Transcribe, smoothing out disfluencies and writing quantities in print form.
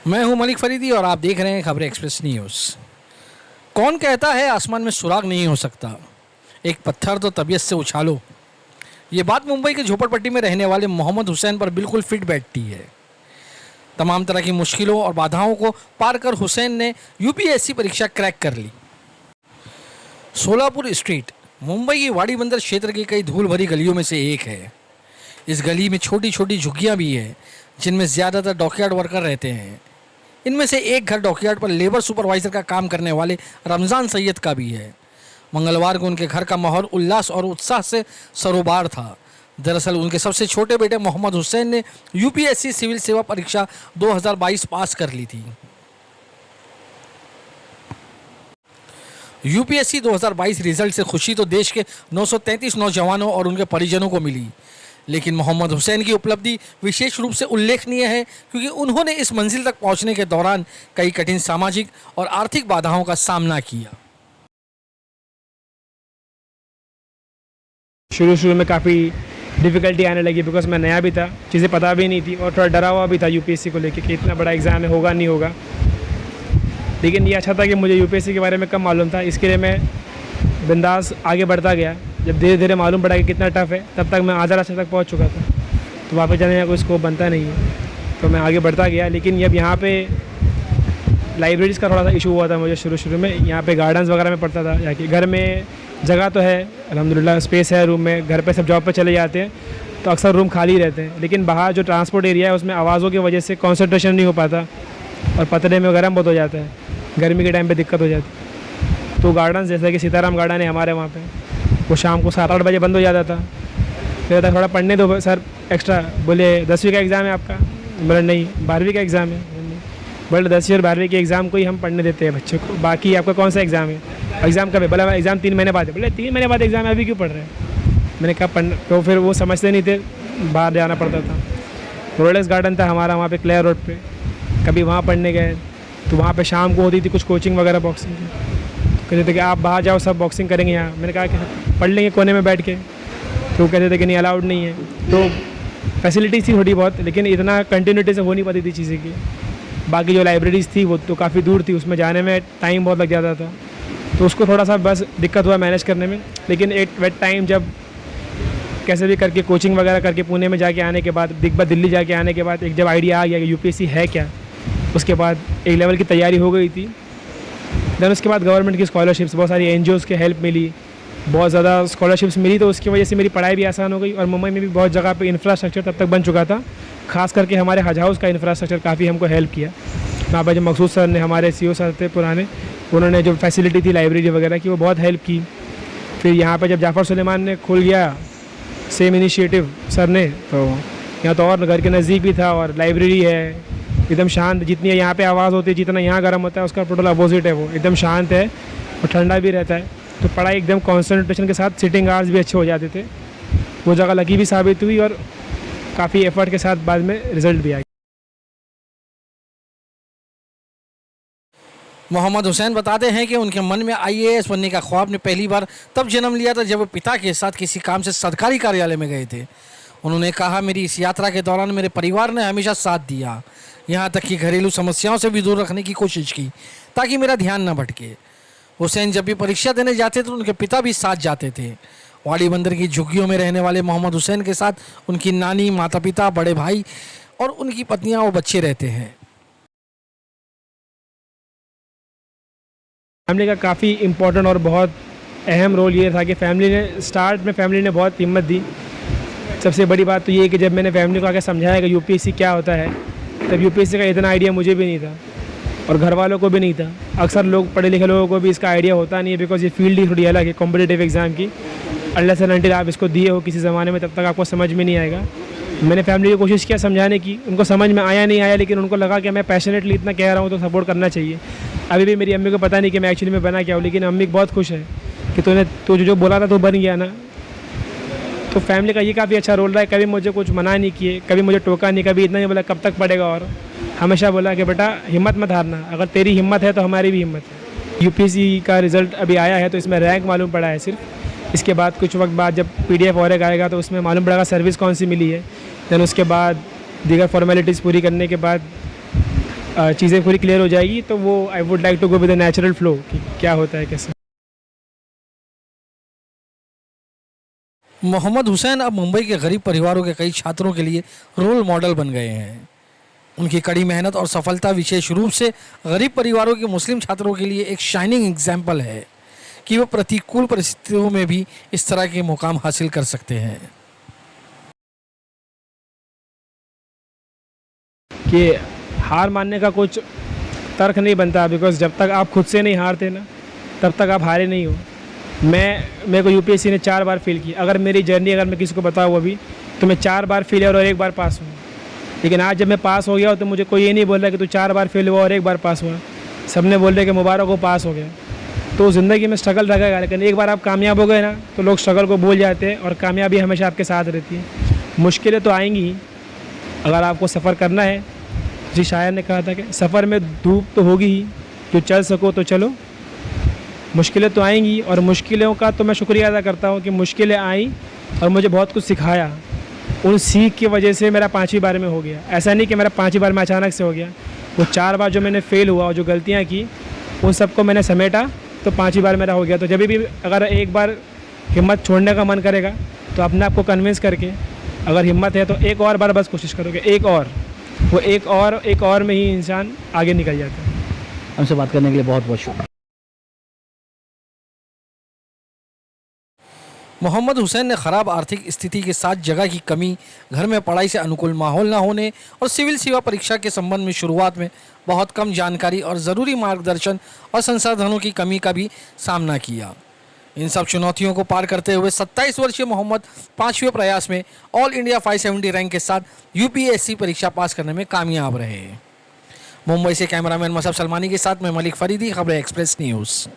मैं हूं मलिक फरीदी और आप देख रहे हैं खबर एक्सप्रेस न्यूज़। कौन कहता है आसमान में सुराग नहीं हो सकता, एक पत्थर तो तबीयत से उछालो। ये बात मुंबई के झोपड़पट्टी में रहने वाले मोहम्मद हुसैन पर बिल्कुल फिट बैठती है। तमाम तरह की मुश्किलों और बाधाओं को पार कर हुसैन ने यूपीएससी परीक्षा क्रैक कर ली। सोलापुर स्ट्रीट मुंबई की वाड़ी बंदर क्षेत्र की कई धूल भरी गलियों में से एक है। इस गली में छोटी छोटी झुग्गियाँ भी हैं जिनमें ज़्यादातर डॉकयार्ड वर्कर रहते हैं। इनमें से एक घर डॉकयार्ड पर लेबर सुपरवाइजर का काम करने वाले रमज़ान सैयद का भी है। मंगलवार को उनके घर का माहौल उल्लास और उत्साह से सरोबार था। दरअसल उनके सबसे छोटे बेटे मोहम्मद हुसैन ने यूपीएससी सिविल सेवा परीक्षा 2022 पास कर ली थी। यूपीएससी 2022 रिजल्ट से खुशी तो देश के 933 नौजवानों और उनके परिजनों को मिली, लेकिन मोहम्मद हुसैन की उपलब्धि विशेष रूप से उल्लेखनीय है क्योंकि उन्होंने इस मंजिल तक पहुंचने के दौरान कई कठिन सामाजिक और आर्थिक बाधाओं का सामना किया। शुरू में काफ़ी डिफ़िकल्टी आने लगी बिकॉज मैं नया भी था, चीज़ें पता भी नहीं थी और थोड़ा डरा हुआ भी था यूपीएससी को लेके कि इतना बड़ा एग्ज़ाम है, होगा नहीं होगा। लेकिन ये अच्छा था कि मुझे यूपीएससी के बारे में कम मालूम था, इसके लिए मैं बिंदास आगे बढ़ता गया। जब धीरे धीरे मालूम पड़ा कि कितना टफ़ है, तब तक मैं आधा रास्ते तक पहुंच चुका था, तो वापस जाने का कोई स्कोप बनता नहीं है, तो मैं आगे बढ़ता गया। लेकिन जब यहाँ पे लाइब्रेरीज़ का थोड़ा सा इशू हुआ था मुझे शुरू में। यहाँ पे गार्डन्स वगैरह में पढ़ता था जाके, घर में जगह तो है अल्हम्दुलिल्लाह, स्पेस है रूम में, घर पे सब जॉब पे चले जाते हैं तो अक्सर रूम खाली रहते हैं। लेकिन बाहर जो ट्रांसपोर्ट एरिया है उसमें आवाज़ों की वजह से कंसंट्रेशन नहीं हो पाता और पतले में गर्म बहुत हो जाता है, गर्मी के टाइम पे दिक्कत हो जाती है। तो गार्डन जैसे कि सीताराम गार्डन है हमारे वहाँ पे, वो शाम को 7-8 बजे बंद हो जाता था। फिर थोड़ा पढ़ने दो सर एक्स्ट्रा, बोले 10वीं का एग्ज़ाम है आपका, बोले नहीं 12वीं का एग्ज़ाम है। बोले 10वीं और 12वीं के एग्ज़ाम को ही हम पढ़ने देते हैं बच्चों को, बाकी आपका कौन सा एग्ज़ाम है, एग्ज़ाम कब है, बोला एग्ज़ाम 3 महीने बाद है। बोले 3 महीने बाद एग्ज़ाम है, अभी क्यों पढ़ रहे हैं। मैंने कहा पढ़, तो फिर वो समझते नहीं थे, बाहर जाना पड़ता था। रोलेक्स गार्डन था हमारा वहाँ पे क्लेयर रोड पे, कभी वहाँ पढ़ने गए तो वहाँ पे शाम को होती थी कुछ कोचिंग वगैरह बॉक्सिंग की, कहते थे कि आप बाहर जाओ सब बॉक्सिंग करेंगे यहाँ। मैंने कहा कि पढ़ लेंगे कोने में बैठ के, तो वो कहते थे कि नहीं अलाउड नहीं है। तो फैसिलिटीज़ थी थोड़ी बहुत, लेकिन इतना कंटिन्यूटी से हो नहीं पाती थी चीज़ें की। बाकी जो लाइब्रेरीज़ थी वो तो काफ़ी दूर थी, उसमें जाने में टाइम बहुत लग जाता था, तो उसको थोड़ा सा बस दिक्कत हुआ मैनेज करने में। लेकिन एट टाइम जब कैसे भी करके कोचिंग वगैरह करके पुणे में जाके आने के बाद, दिल्ली जाके आने के बाद एक जब आइडिया आ गया कि यूपीएससी है क्या, उसके बाद एक लेवल की तैयारी हो गई थी। देन उसके बाद गवर्नमेंट की स्कॉलरशिप्स, बहुत सारी एनजीओज़ के हेल्प मिली, बहुत ज़्यादा स्कॉलरशिप्स मिली, तो उसकी वजह से मेरी पढ़ाई भी आसान हो गई। और मुंबई में भी बहुत जगह पे इंफ्रास्ट्रक्चर तब तक बन चुका था, खास करके हमारे हज हाउस का इंफ्रास्ट्रक्चर काफ़ी हमको हेल्प किया। वहाँ पर जो मकसूद सर ने, हमारे सीईओ सर थे पुराने, उन्होंने जो फैसिलिटी थी लाइब्रेरी वगैरह की वो बहुत हेल्प की। फिर यहाँ पर जब जाफ़र सुलेमान ने खोल गया सेम इनिशिएटिव सर ने, तो यहाँ तो और घर के नज़दीक भी था और लाइब्रेरी है एकदम शांत, जितनी यहाँ पे आवाज़ होती है जितना यहाँ गर्म होता है उसका टोटल अपोजिट है, वो एकदम शांत है और ठंडा भी रहता है। तो पढ़ाई एकदम कंसंट्रेशन के साथ, सिटिंग आवर्स भी अच्छे हो जाते थे। वो जगह लकी भी साबित हुई और काफ़ी एफर्ट के साथ बाद में रिजल्ट भी आया। मोहम्मद हुसैन बताते हैं कि उनके मन में आईएएस बनने का ख्वाब ने पहली बार तब जन्म लिया था जब वो पिता के साथ किसी काम से सरकारी कार्यालय में गए थे। उन्होंने कहा, मेरी इस यात्रा के दौरान मेरे परिवार ने हमेशा साथ दिया, यहाँ तक कि घरेलू समस्याओं से भी दूर रखने की कोशिश की ताकि मेरा ध्यान न भटके। हुसैन जब भी परीक्षा देने जाते थे तो उनके पिता भी साथ जाते थे। वाड़ी बंदर की झुग्गियों में रहने वाले मोहम्मद हुसैन के साथ उनकी नानी, माता पिता, बड़े भाई और उनकी पत्नियाँ और बच्चे रहते हैं। फैमिली का काफ़ी इम्पोर्टेंट और बहुत अहम रोल ये था कि स्टार्ट में फैमिली ने बहुत हिम्मत दी। सबसे बड़ी बात तो ये है कि जब मैंने फैमिली को आके समझाया कि यूपीएससी क्या होता है, तब यूपीएससी का इतना आइडिया मुझे भी नहीं था और घर वालों को भी नहीं था। अक्सर लोग, पढ़े लिखे लोगों को भी इसका आइडिया होता नहीं है, बिकॉज ये फील्ड ही थोड़ी अलग है कॉम्पिटिटिव एग्ज़ाम की। अनलेस एंड अनटिल आप इसको दिए हो किसी ज़माने में, तब तक आपको समझ में नहीं आएगा। मैंने फैमिली की कोशिश किया समझाने की, उनको समझ में आया नहीं आया, लेकिन उनको लगा कि मैं पैशनेटली इतना कह रहा हूँ तो सपोर्ट करना चाहिए। अभी भी मेरी अम्मी को पता नहीं कि मैं एक्चुअली में बना क्या हूँ, लेकिन अम्मी बहुत खुश है कि तू जो बोला था तो बन गया ना। तो फैमिली का ये काफ़ी अच्छा रोल रहा है, कभी मुझे कुछ मना नहीं किए, कभी मुझे टोका नहीं, कभी इतना नहीं बोला कब तक पढ़ेगा, और हमेशा बोला कि बेटा हिम्मत मत हारना, अगर तेरी हिम्मत है तो हमारी भी हिम्मत है। यूपीएससी का रिज़ल्ट अभी आया है तो इसमें रैंक मालूम पड़ा है सिर्फ। इसके बाद कुछ वक्त बाद जब पीडीएफ और एक आएगा तो उसमें मालूम पड़ेगा सर्विस कौन सी मिली है। दैन उसके बाद दीगर फॉर्मेलिटीज़ पूरी करने के बाद चीज़ें पूरी क्लियर हो जाएगी, तो वो I would like to go with the natural flow कि क्या होता है कैसे। मोहम्मद हुसैन अब मुंबई के गरीब परिवारों के कई छात्रों के लिए रोल मॉडल बन गए हैं। उनकी कड़ी मेहनत और सफलता विशेष रूप से गरीब परिवारों के मुस्लिम छात्रों के लिए एक शाइनिंग एग्जाम्पल है कि वो प्रतिकूल परिस्थितियों में भी इस तरह के मुकाम हासिल कर सकते हैं। कि हार मानने का कुछ तर्क नहीं बनता, बिकॉज जब तक आप खुद से नहीं हारते ना, तब तक आप हारे नहीं हो। मेरे को यूपीएससी ने 4 बार फेल की। अगर मेरी जर्नी अगर मैं किसी को बताऊँ अभी, तो मैं 4 बार फेलियर और 1 बार पास हुआ। लेकिन आज जब मैं पास हो गया तो मुझे कोई ये नहीं बोल रहा कि तू 4 बार फेल हुआ और 1 बार पास हुआ। सबने बोल रहे कि मुबारक हो, पास हो गया। तो ज़िंदगी में स्ट्रगल रहेगा, लेकिन एक बार आप कामयाब हो गए ना, तो लोग स्ट्रगल को भूल जाते हैं और कामयाबी हमेशा आपके साथ रहती है। मुश्किलें तो आएंगी ही, अगर आपको सफ़र करना है। जी शायर ने कहा था कि सफ़र में धूप तो होगी ही, जो चल सको तो चलो। मुश्किलें तो आएंगी, और मुश्किलों का तो मैं शुक्रिया अदा करता हूँ कि मुश्किलें आई और मुझे बहुत कुछ सिखाया। उन सीख की वजह से मेरा 5वीं बार में हो गया। ऐसा नहीं कि मेरा 5वीं बार में अचानक से हो गया। वो 4 बार जो मैंने फ़ेल हुआ और जो गलतियाँ की, उन सबको मैंने समेटा, तो 5वीं बार मेरा हो गया। तो जब भी अगर एक बार हिम्मत छोड़ने का मन करेगा, तो अपने आप को कन्विंस करके, अगर हिम्मत है तो एक और बार बस कोशिश करोगे, एक और में ही इंसान आगे निकल जाता है। हमसे बात करने के लिए बहुत बहुत शुक्रिया। मोहम्मद हुसैन ने ख़राब आर्थिक स्थिति के साथ जगह की कमी, घर में पढ़ाई से अनुकूल माहौल न होने और सिविल सेवा परीक्षा के संबंध में शुरुआत में बहुत कम जानकारी और ज़रूरी मार्गदर्शन और संसाधनों की कमी का भी सामना किया। इन सब चुनौतियों को पार करते हुए 27 वर्षीय मोहम्मद 5वें प्रयास में ऑल इंडिया 570 रैंक के साथ यूपीएससी परीक्षा पास करने में कामयाब रहे। मुंबई से कैमरामैन मसब सलमानी के साथ मैं मलिक फरीदी, खबरें एक्सप्रेस न्यूज़।